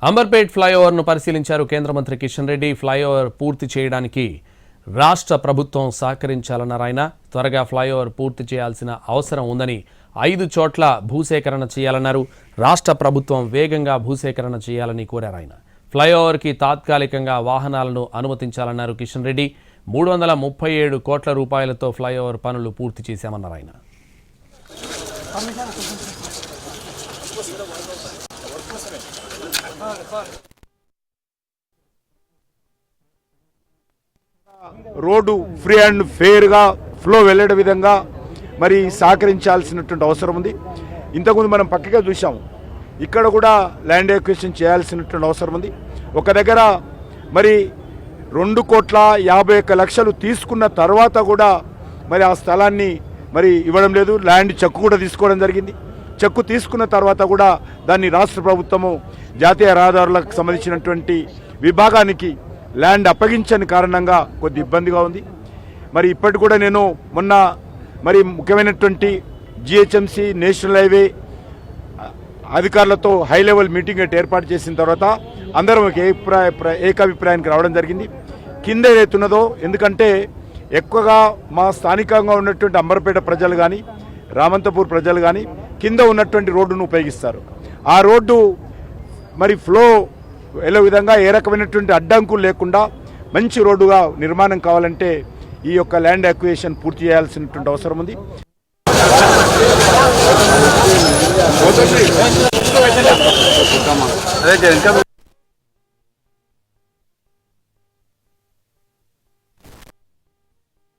అంబర్పేట్ ఫ్లైఓవర్ను పరిశీలించారు కేంద్ర మంత్రి కిషన్ రెడ్డి. ఫ్లైఓవర్ పూర్తి చేయడానికి రాష్ట్ర ప్రభుత్వం సహకరించాలన్నారు ఆయన. త్వరగా ఫ్లైఓవర్ పూర్తి చేయాల్సిన అవసరం ఉందని 5 చోట్ల భూసేకరణ చేయాలన్నారు. రాష్ట్ర ప్రభుత్వం వేగంగా భూసేకరణ చేయాలని కోరారు ఆయన. ఫ్లైఓవర్కి తాత్కాలికంగా వాహనాలను అనుమతించాలన్నారు కిషన్ రెడ్డి. 337 కోట్ల రూపాయలతో ఫ్లైఓవర్ పనులు పూర్తి చేశామన్నారు ఆయన. రోడ్డు ఫ్రీ అండ్ ఫెయిర్గా ఫ్లో వెళ్ళే విధంగా మరి సహకరించాల్సినటువంటి అవసరం ఉంది. ఇంతకుముందు మనం పక్కగా చూసాము, ఇక్కడ కూడా ల్యాండ్ ఎక్విజిషన్ చేయాల్సినటువంటి అవసరం ఉంది. ఒక దగ్గర మరి 2,51,00,000 తీసుకున్న తర్వాత కూడా మరి ఆ స్థలాన్ని మరి ఇవ్వడం లేదు. ల్యాండ్ చెక్కు కూడా తీసుకోవడం జరిగింది. చెక్కు తీసుకున్న తర్వాత కూడా దాన్ని రాష్ట్ర ప్రభుత్వము జాతీయ రహదారులకు సంబంధించినటువంటి విభాగానికి ల్యాండ్ అప్పగించని కారణంగా కొద్ది ఇబ్బందిగా ఉంది. మరి ఇప్పటి కూడా నేను మొన్న మరి ముఖ్యమైనటువంటి జిహెచ్ఎంసి నేషనల్ హైవే అధికారులతో హై లెవెల్ మీటింగ్ ఏర్పాటు చేసిన తర్వాత అందరం ఒక ఏకాభిప్రాయానికి రావడం జరిగింది. కింద ఏదైతున్నదో, ఎందుకంటే ఎక్కువగా మా స్థానికంగా ఉన్నటువంటి అంబర్పేట ప్రజలు కానీ రామంతపూర్ ప్రజలు కానీ కింద ఉన్నటువంటి రోడ్డును ఉపయోగిస్తారు. ఆ రోడ్డు మరి ఫ్లో వెళ్ళే విధంగా ఏ రకమైనటువంటి అడ్డంకులు లేకుండా మంచి రోడ్డుగా నిర్మాణం కావాలంటే ఈ యొక్క ల్యాండ్ అక్విజిషన్ పూర్తి చేయాల్సినటువంటి అవసరం ఉంది.